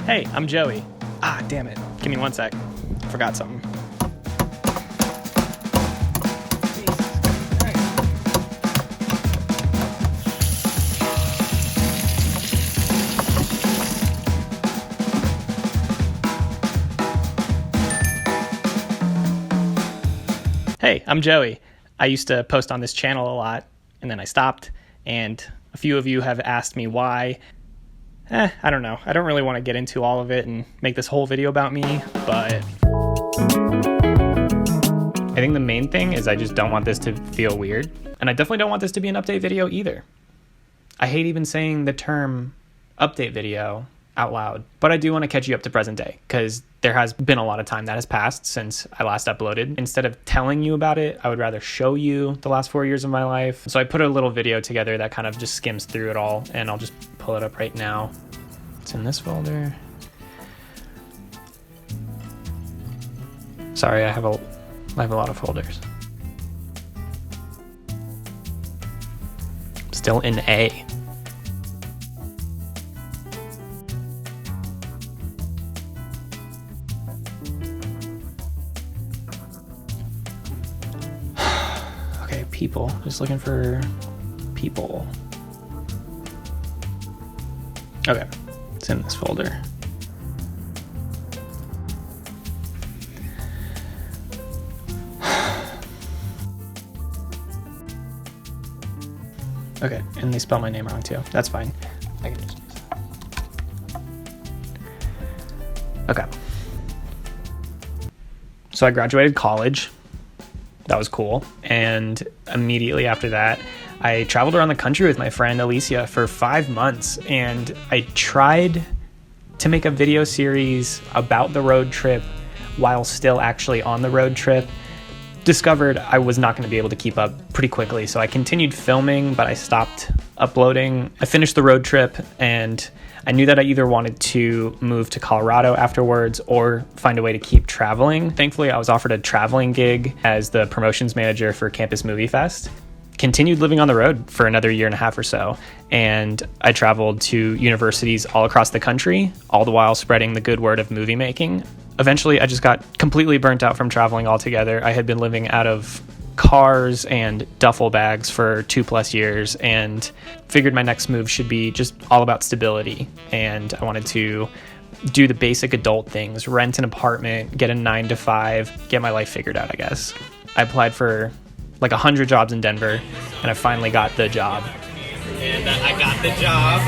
Hey, I'm Joey. Ah, damn it. Give me one sec. Forgot something. Hey, I'm Joey. I used to post on this channel a lot, and then I stopped, and a few of you have asked me why. I don't know. I don't really want to get into all of it and make this whole video about me, but I think the main thing is I just don't want this to feel weird, and I definitely don't want this to be an update video either. I hate even saying the term update video out loud, but I do want to catch you up to present day because there has been a lot of time that has passed since I last uploaded. Instead of telling you about it, I would rather show you the last 4 years of my life. So I put a little video together that kind of just skims through it all, and I'll just pull it up right now. It's in this folder. Sorry, I have a lot of folders. Still in A. Okay, people. Just looking for people. Okay, it's in this folder. Okay, and they spell my name wrong too. That's fine. I can just use that. Okay. So I graduated college. That was cool. And immediately after that, I traveled around the country with my friend Alicia for 5 months. And I tried to make a video series about the road trip while still actually on the road trip. Discovered I was not going to be able to keep up pretty quickly, so I continued filming, but I stopped uploading. I finished the road trip, and I knew that I either wanted to move to Colorado afterwards or find a way to keep traveling. Thankfully, I was offered a traveling gig as the promotions manager for Campus Movie Fest. Continued living on the road for another 1.5 years or so, and I traveled to universities all across the country, all the while spreading the good word of movie making. Eventually, I just got completely burnt out from traveling altogether. I had been living out of cars and duffel bags for 2+ years and figured my next move should be just all about stability. And I wanted to do the basic adult things, rent an apartment, get a 9-to-5, get my life figured out, I guess. I applied for like 100 jobs in Denver, and I finally got the job. And I got the job.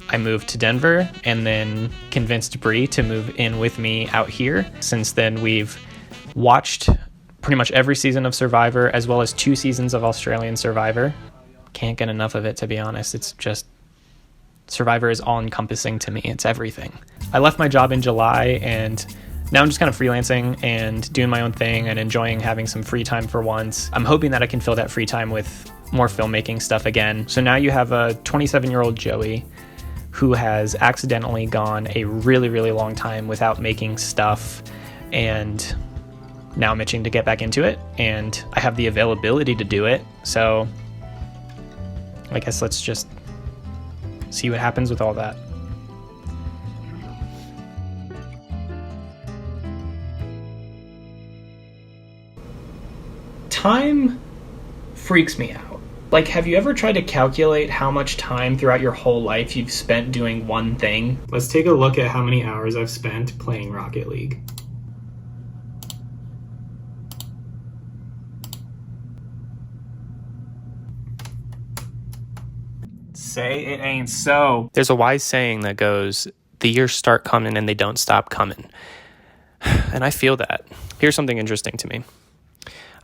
I moved to Denver and then convinced Bree to move in with me out here. Since then, we've watched pretty much every season of Survivor, as well as 2 seasons of Australian Survivor. Can't get enough of it, to be honest. It's just, Survivor is all-encompassing to me. It's everything. I left my job in July, and now I'm just kind of freelancing and doing my own thing and enjoying having some free time for once. I'm hoping that I can fill that free time with more filmmaking stuff again. So now you have a 27-year-old Joey who has accidentally gone a really, really long time without making stuff, and now I'm itching to get back into it, and I have the availability to do it, so I guess let's just see what happens with all that. Time freaks me out. Like, have you ever tried to calculate how much time throughout your whole life you've spent doing one thing? Let's take a look at how many hours I've spent playing Rocket League. Say it ain't so. There's a wise saying that goes, the years start coming and they don't stop coming. And I feel that. Here's something interesting to me.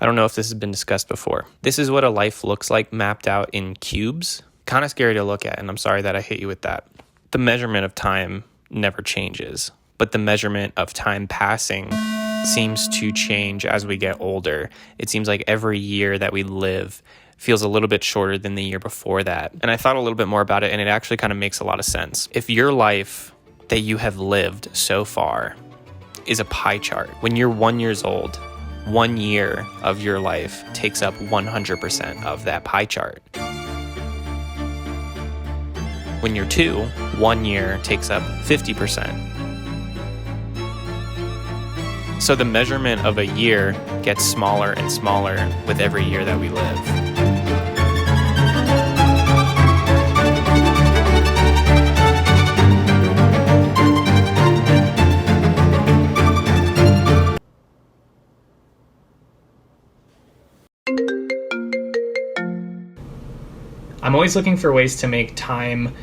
I don't know if this has been discussed before. This is what a life looks like mapped out in cubes. Kind of scary to look at, and I'm sorry that I hit you with that. The measurement of time never changes, but the measurement of time passing seems to change as we get older. It seems like every year that we live feels a little bit shorter than the year before that. And I thought a little bit more about it, and it actually kind of makes a lot of sense. If your life that you have lived so far is a pie chart, when you're 1 year old, 1 year of your life takes up 100% of that pie chart. When you're 2, 1 year takes up 50%. So the measurement of a year gets smaller and smaller with every year that we live. I'm always looking for ways to make time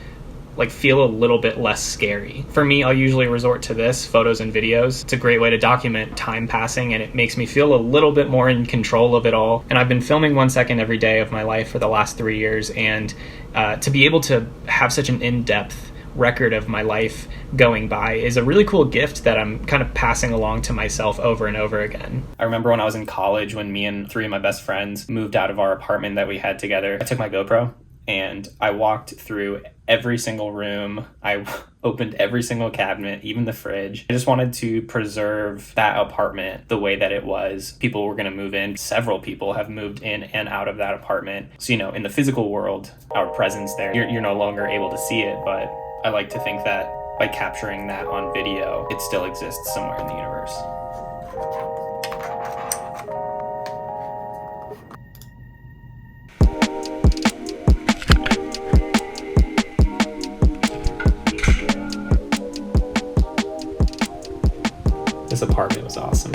feel a little bit less scary. For me, I'll usually resort to this, photos and videos. It's a great way to document time passing, and it makes me feel a little bit more in control of it all. And I've been filming 1 second every day of my life for the last 3 years, and to be able to have such an in-depth record of my life going by is a really cool gift that I'm kind of passing along to myself over and over again. I remember when I was in college, when me and 3 of my best friends moved out of our apartment that we had together, I took my GoPro and I walked through every single room. I opened every single cabinet, even the fridge. I just wanted to preserve that apartment the way that it was. People were going to move in. Several people have moved in and out of that apartment. So, in the physical world, our presence there, you're no longer able to see it. But I like to think that by capturing that on video, it still exists somewhere in the universe. This apartment was awesome.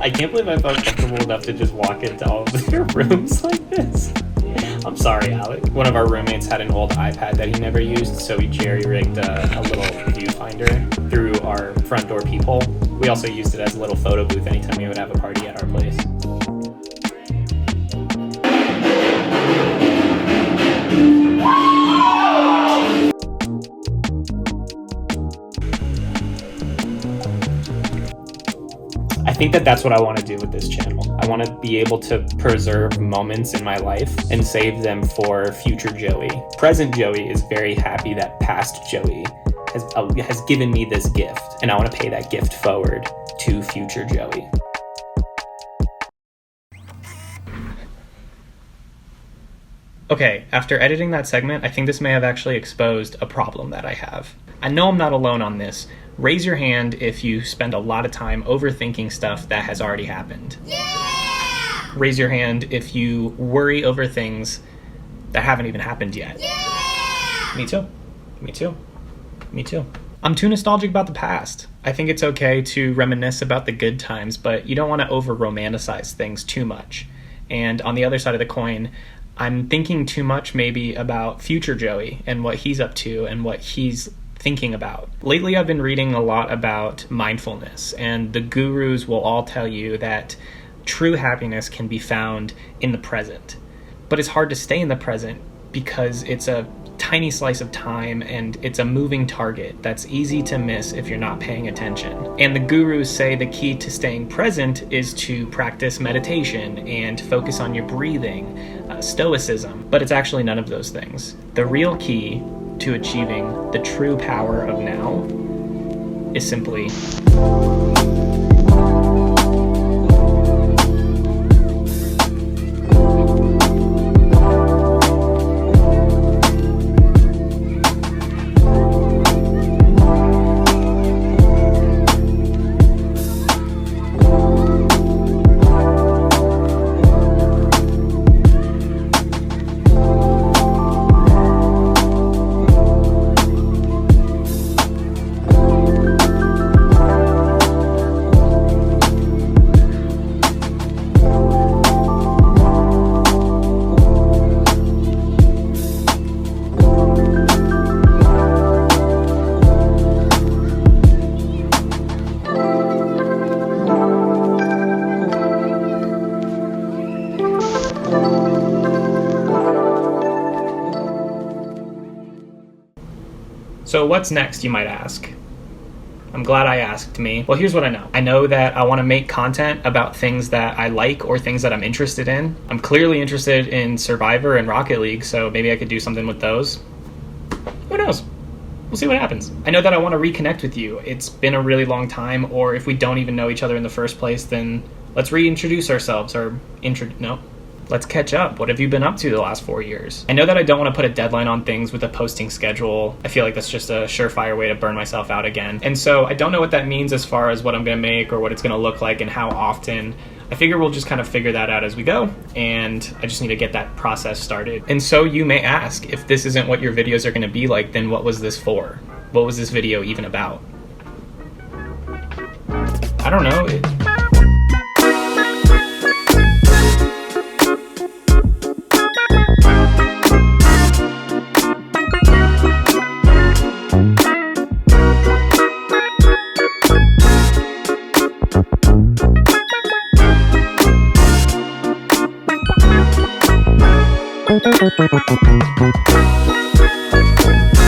I can't believe I felt comfortable enough to just walk into all of their rooms like this. I'm sorry, Alec. One of our roommates had an old iPad that he never used, so we jerry-rigged a little viewfinder through our front door peephole. We also used it as a little photo booth anytime we would have a party at our place. I think that's what I want to do with this channel. I want to be able to preserve moments in my life and save them for future Joey. Present Joey is very happy that past Joey has given me this gift, and I want to pay that gift forward to future Joey. Okay, after editing that segment, I think this may have actually exposed a problem that I have. I know I'm not alone on this. Raise your hand if you spend a lot of time overthinking stuff that has already happened. Yeah! Raise your hand if you worry over things that haven't even happened yet. Yeah! Me too. Me too. Me too. I'm too nostalgic about the past. I think it's okay to reminisce about the good times, but you don't want to over-romanticize things too much. And on the other side of the coin, I'm thinking too much maybe about future Joey and what he's up to and what he's thinking about. Lately, I've been reading a lot about mindfulness, and the gurus will all tell you that true happiness can be found in the present. But it's hard to stay in the present because it's a tiny slice of time and it's a moving target that's easy to miss if you're not paying attention. And the gurus say the key to staying present is to practice meditation and focus on your breathing, stoicism, but it's actually none of those things. The real key to achieving the true power of now is simply So what's next, you might ask? I'm glad I asked me. Well, here's what I know. I know that I want to make content about things that I like or things that I'm interested in. I'm clearly interested in Survivor and Rocket League, so maybe I could do something with those. Who knows? We'll see what happens. I know that I want to reconnect with you. It's been a really long time, or if we don't even know each other in the first place, then let's reintroduce ourselves, or let's catch up. What have you been up to the last 4 years? I know that I don't want to put a deadline on things with a posting schedule. I feel like that's just a surefire way to burn myself out again. And so I don't know what that means as far as what I'm going to make or what it's going to look like and how often. I figure we'll just kind of figure that out as we go, and I just need to get that process started. And so you may ask, if this isn't what your videos are going to be like, then what was this for? What was this video even about? I don't know.